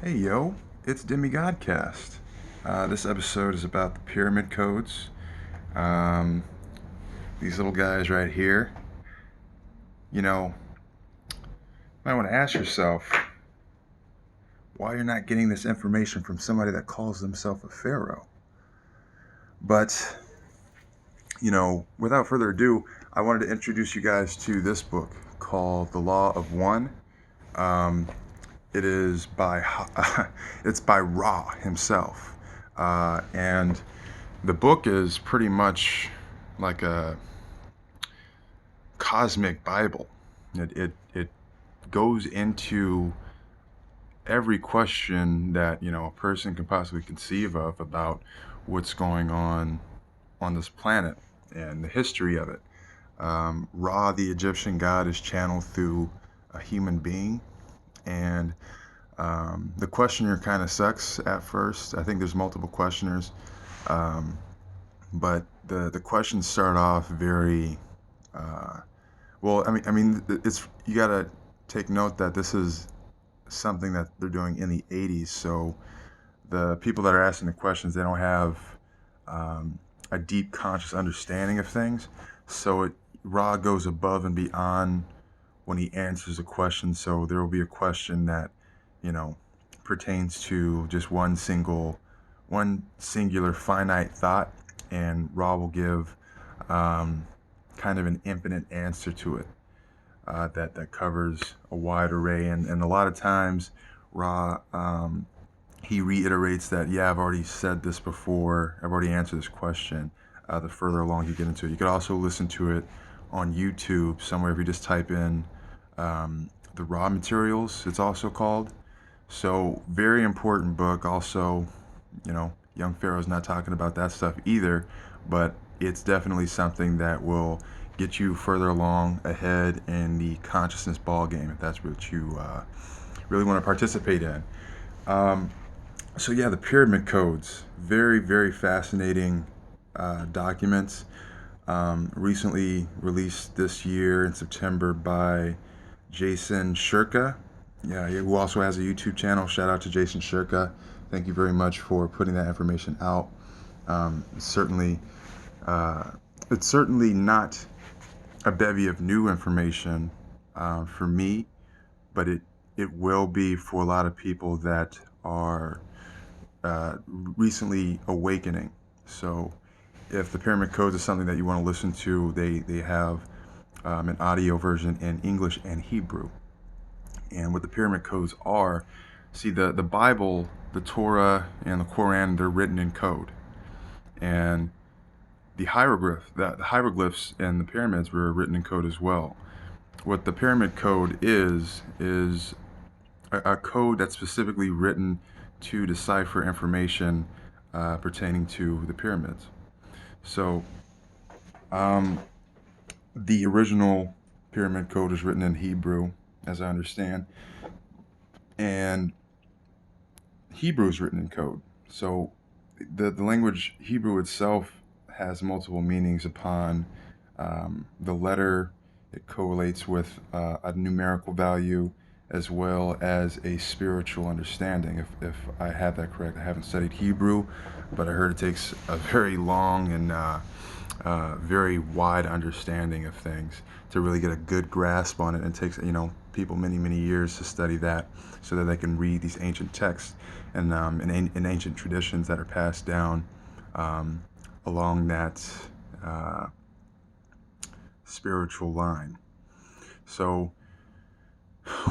Hey yo, it's DEM GthDCAST. This episode is about the pyramid codes. Um, these little guys right here. You know, you might want to ask yourself why you're not getting this information from somebody that calls themselves a pharaoh. But, without further ado, I wanted to introduce you guys to this book called The Law of One. Um, it is by it's by Ra himself, and the book is pretty much like a cosmic Bible. It goes into every question that a person can possibly conceive of about what's going on this planet and the history of it. Ra, the Egyptian god, is channeled through a human being, and the questioner kind of sucks at first. I think there's multiple questioners, um, but the questions start off very uh, well. I mean, it's you gotta take note that this is something that they're doing in the 80s. So the people that are asking the questions, they don't have a deep conscious understanding of things. So Ra goes above and beyond when he answers a question. So there will be a question that, you know, pertains to just one singular finite thought, and Ra will give um, kind of an infinite answer to it that covers a wide array. And a lot of times, Ra he reiterates that, yeah, I've already said this before, I've already answered this question. The further along you get into it, you could also listen to it on YouTube somewhere if you just type in the raw materials, it's also called. So, very important book. Also, Young Pharaoh's not talking about that stuff either, but it's definitely something that will get you further along ahead in the consciousness ball game if that's what you really want to participate in. Um, so yeah, the pyramid codes, very very fascinating documents. Recently released this year in September by Jason Shurka. Yeah, who also has a YouTube channel. Shout out to Jason Shurka. Thank you very much for putting that information out. Um, certainly, uh, it's certainly not a bevy of new information for me, but it will be for a lot of people that are recently awakening. So, if the pyramid codes is something that you want to listen to, they have an audio version in English and Hebrew. And what the pyramid codes are, see the Bible, the Torah, and the Quran, they're written in code, and the hieroglyphs and the pyramids were written in code as well. What the pyramid code is a code that's specifically written to decipher information pertaining to the pyramids. So um, the original pyramid code is written in Hebrew, as I understand, and Hebrew is written in code. So the language Hebrew itself has multiple meanings upon the letter. It correlates with a numerical value as well as a spiritual understanding. If I have that correct, I haven't studied Hebrew, but I heard it takes a very long and very wide understanding of things to really get a good grasp on it. And it takes people many many years to study that so that they can read these ancient texts and ancient traditions that are passed down um, along that uh, spiritual line. So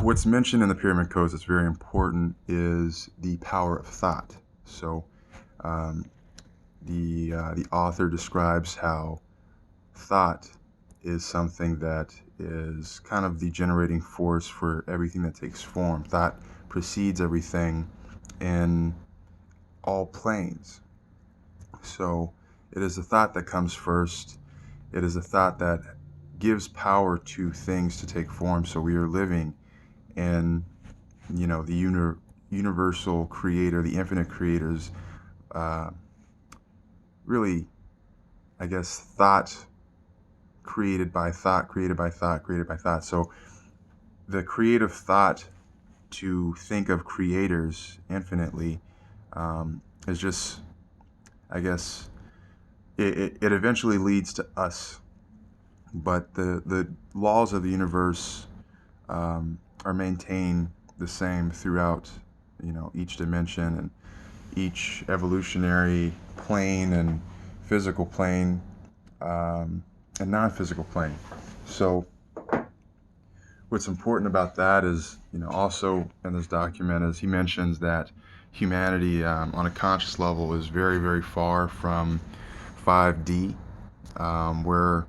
what's mentioned in the pyramid codes that's very important is the power of thought. So um, the author describes how thought is something that is kind of the generating force for everything that takes form. Thought precedes everything in all planes. So it is a thought that comes first. It is a thought that gives power to things to take form. So we are living in, the universal creator, the infinite creator's uh, really, I guess, thought created by thought, created by thought, created by thought. So the creative thought to think of creators infinitely is just, I guess, it eventually leads to us. But the laws of the universe are maintained the same throughout, each dimension and each evolutionary plane and physical plane and non-physical plane. So what's important about that is, also in this document, is he mentions that humanity on a conscious level is very, very far from 5D, where,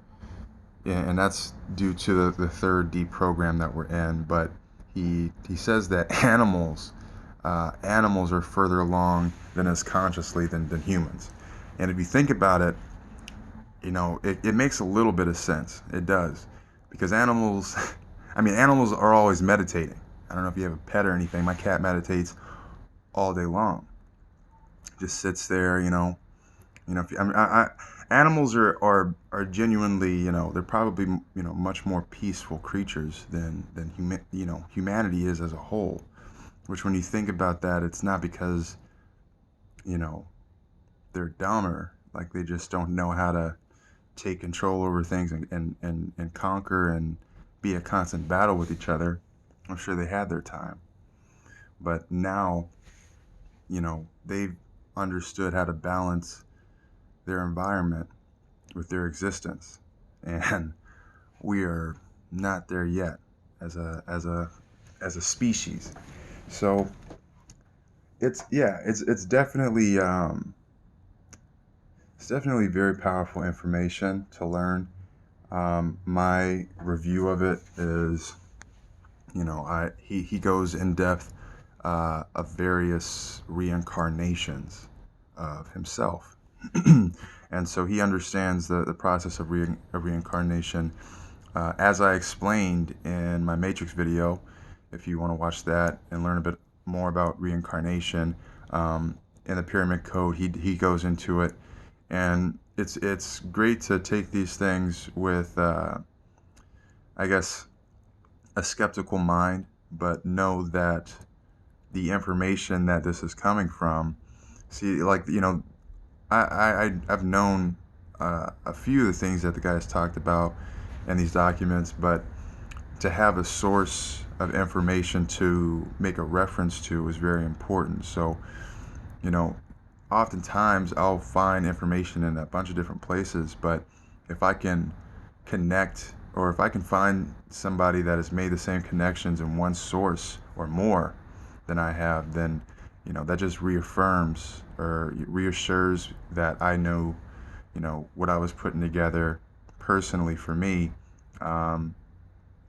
and that's due to the third D program that we're in. But he says that animals are further along than us consciously than humans. And if you think about it, it makes a little bit of sense. It does, because animals, animals are always meditating. I don't know if you have a pet or anything. My cat meditates all day long. Just sits there, If animals are genuinely, they're probably, much more peaceful creatures than humanity is as a whole. Which, when you think about that, it's not because, they're dumber, like they just don't know how to take control over things and conquer and be a constant battle with each other. I'm sure they had their time. But now, they've understood how to balance their environment with their existence. And we are not there yet as a species. So it's definitely very powerful information to learn. My review of it is, he goes in depth of various reincarnations of himself. And so he understands the process of reincarnation, as I explained in my Matrix video. If you want to watch that and learn a bit more about reincarnation, in the Pyramid Code, he goes into it. And it's great to take these things with, I guess, a skeptical mind, but know that the information that this is coming from, see, like, I've known a few of the things that the guys talked about in these documents, but to have a source of information to make a reference to is very important. So, oftentimes I'll find information in a bunch of different places, but if I can connect, or if I can find somebody that has made the same connections in one source or more than I have, then that just reaffirms or reassures that I know, what I was putting together personally for me.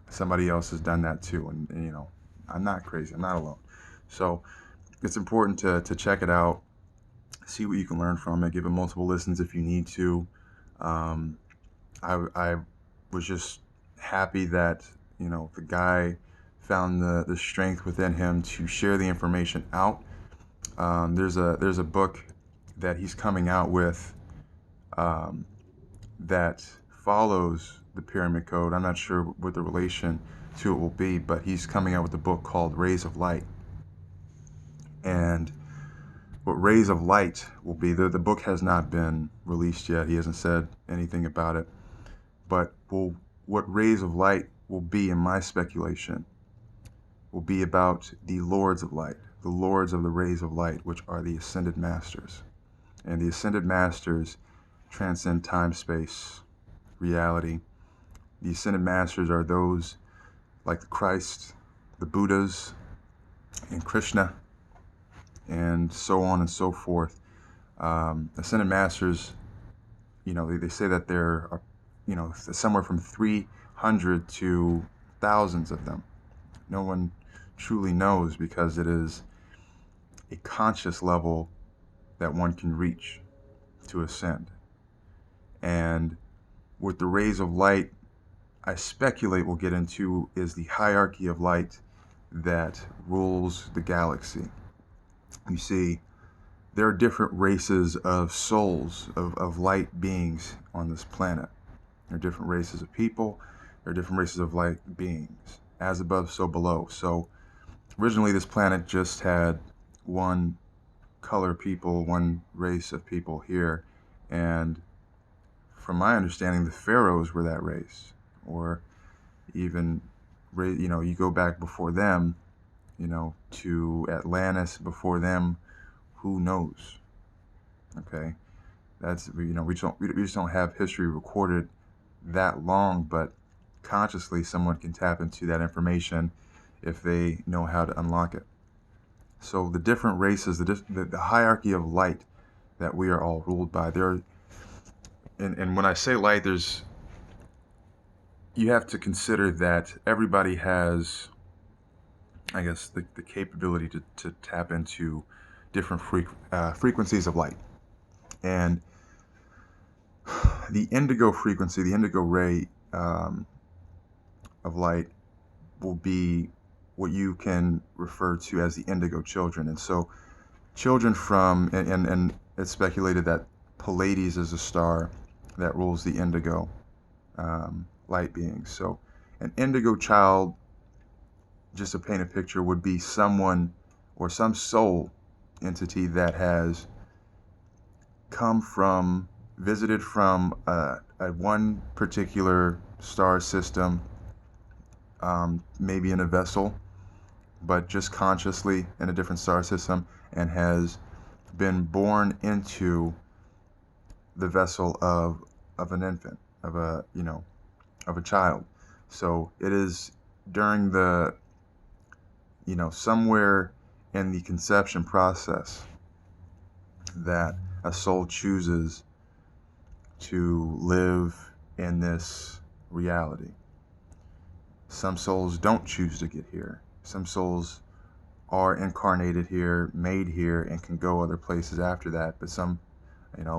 Somebody else has done that too, and I'm not crazy. I'm not alone. So it's important to check it out, see what you can learn from it, give it multiple listens if you need to. I was just happy that the guy found the strength within him to share the information out. There's a book that he's coming out with that follows the Pyramid Code. I'm not sure what the relation to it will be, but he's coming out with a book called Rays of Light. And what Rays of Light will be, the book has not been released yet. He hasn't said anything about it. But what Rays of Light will be, in my speculation, will be about the Lords of Light, the Lords of the Rays of Light, which are the Ascended Masters. And the Ascended Masters transcend time, space, reality. The Ascended Masters are those like the Christ, the Buddhas, and Krishna, and so on and so forth. Ascended Masters, they say that there are, somewhere from 300 to thousands of them. No one truly knows, because it is a conscious level that one can reach to ascend. And with the Rays of Light, I speculate we'll get into, is the hierarchy of light that rules the galaxy. You see, there are different races of souls, of light beings on this planet. There are different races of people. There are different races of light beings. As above, so below. So originally this planet just had one color people, one race of people here, and from my understanding, the pharaohs were that race, or even, you go back before them, to Atlantis before them. Who knows? Okay, that's we just don't have history recorded that long, but consciously someone can tap into that information if they know how to unlock it. So the different races, the hierarchy of light that we are all ruled by. And when I say light, you have to consider that everybody has, I guess, the capability to tap into different frequencies of light. And the indigo frequency, the indigo ray of light, will be what you can refer to as the indigo children. And so children and it's speculated that Pleiades is a star that rules the indigo light beings. So an indigo child, just to paint a picture, would be someone or some soul entity that has visited from a one particular star system, maybe in a vessel, but just consciously in a different star system, and has been born into the vessel of an infant, of a child. So it is during the, somewhere in the conception process that a soul chooses to live in this reality. Some souls don't choose to get here. Some souls are incarnated here, made here, and can go other places after that. But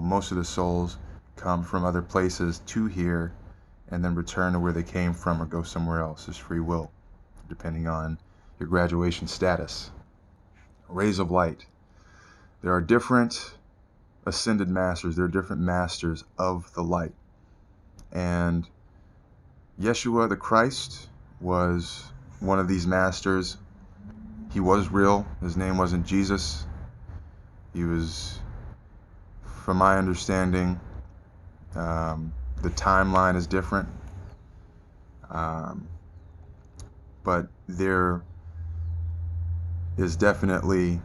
most of the souls come from other places to here and then return to where they came from or go somewhere else. It's free will, depending on your graduation status. Rays of light. There are different ascended masters. There are different masters of the light. And Yeshua the Christ was one of these masters. He was real. His name wasn't Jesus. He was, from my understanding, the timeline is different. But there is definitely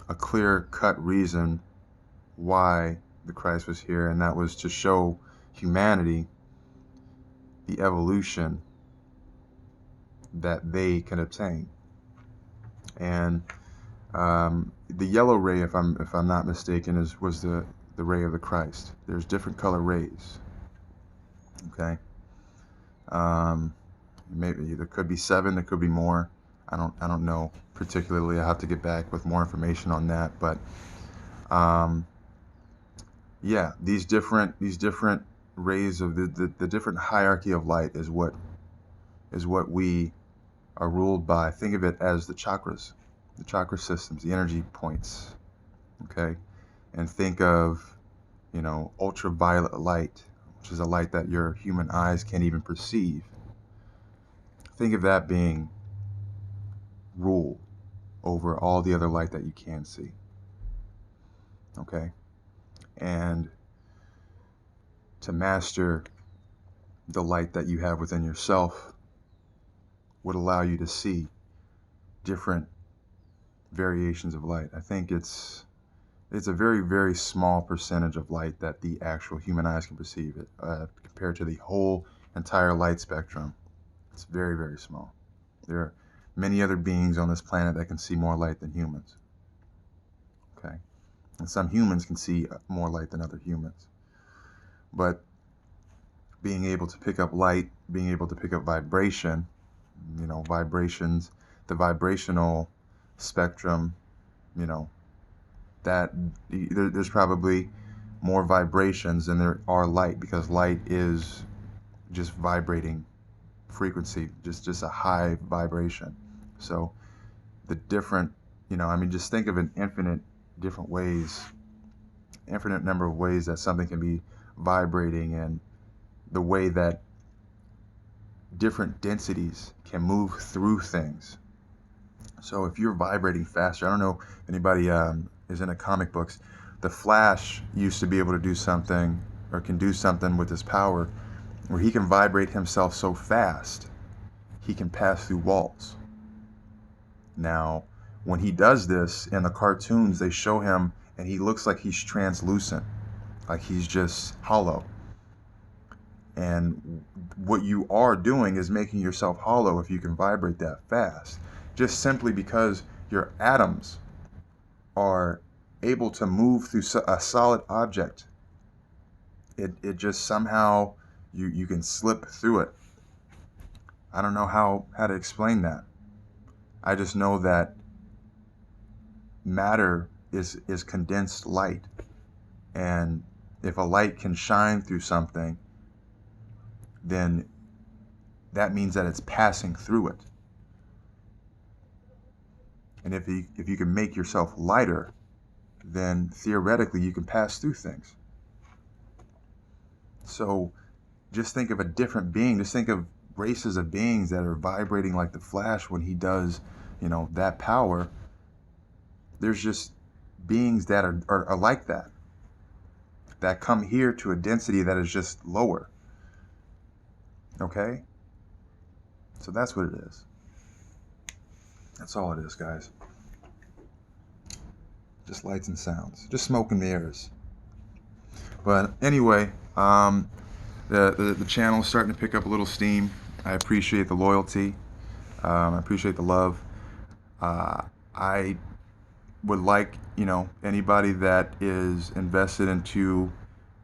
a clear-cut reason why the Christ was here, and that was to show humanity the evolution that they can obtain. And the yellow ray, if I'm not mistaken, was the ray of the Christ. There's different color rays. Okay. Maybe there could be 7, there could be more. I don't know particularly. I have to get back with more information on that. But yeah, these different rays of the different hierarchy of light is what we are ruled by. Think of it as the chakras, the chakra systems, the energy points. Okay, and think of ultraviolet light, which is a light that your human eyes can't even perceive. Think of that being rule over all the other light that you can see. Okay? And to master the light that you have within yourself would allow you to see different variations of light. I think it's a very, very small percentage of light that the actual human eyes can perceive it, compared to the whole entire light spectrum. It's very, very small. There are many other beings on this planet that can see more light than humans. Okay? And some humans can see more light than other humans. But being able to pick up light, being able to pick up vibration, vibrations, the vibrational spectrum, that there's probably more vibrations than there are light, because light is just vibrating frequency, just a high vibration. So the different, just think of an infinite number of ways that something can be vibrating, and the way that different densities can move through things. So if you're vibrating faster, I don't know if anybody is into comic books. The Flash used to be able to do something, or can do something with his power, where he can vibrate himself so fast he can pass through walls. Now, when he does this in the cartoons, they show him and he looks like he's translucent, like he's just hollow. And what you are doing is making yourself hollow if you can vibrate that fast, just simply because your atoms are able to move through a solid object. It just somehow you can slip through it. I don't know how to explain that. I just know that matter is condensed light, and if a light can shine through something, then that means that it's passing through it. And if you can make yourself lighter, then theoretically you can pass through things. So just think of a different being. Just think of races of beings that are vibrating like the Flash when he does, that power. There's just beings that are like that come here to a density that is just lower. Okay? So that's what it is. That's all it is, guys. Just lights and sounds. Just smoke and mirrors. But anyway, the channel is starting to pick up a little steam. I appreciate the loyalty. I appreciate the love. I would like, anybody that is invested into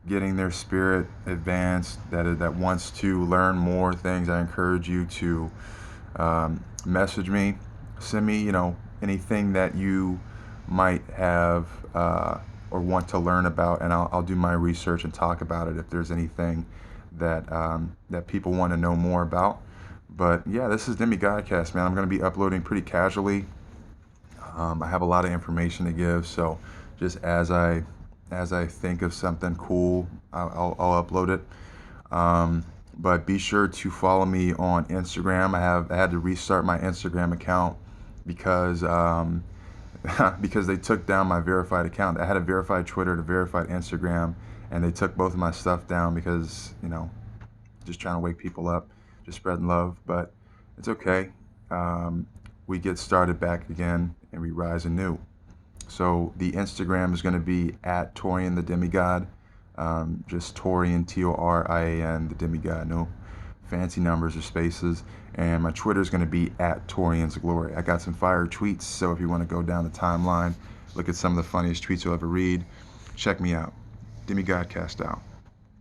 getting their spirit advanced, that wants to learn more things, I encourage you to message me, send me, anything that you might have or want to learn about, and I'll do my research and talk about it if there's anything that that people want to know more about. But yeah, this is DEM GθDCAST, man. I'm going to be uploading pretty casually. I have a lot of information to give, so just as I think of something cool, I'll upload it. But be sure to follow me on Instagram. I had to restart my Instagram account because because they took down my verified account. I had a verified Twitter and a verified Instagram, and they took both of my stuff down because, just trying to wake people up, just spreading love. But it's okay. We get started back again and we rise anew. So the Instagram is going to be at Torian the Demigod. Just Torian, Torian, the Demigod. No fancy numbers or spaces. And my Twitter is going to be at Torian's Glory. I got some fire tweets, so if you want to go down the timeline, look at some of the funniest tweets you'll ever read, check me out. DEM GθDCAST out.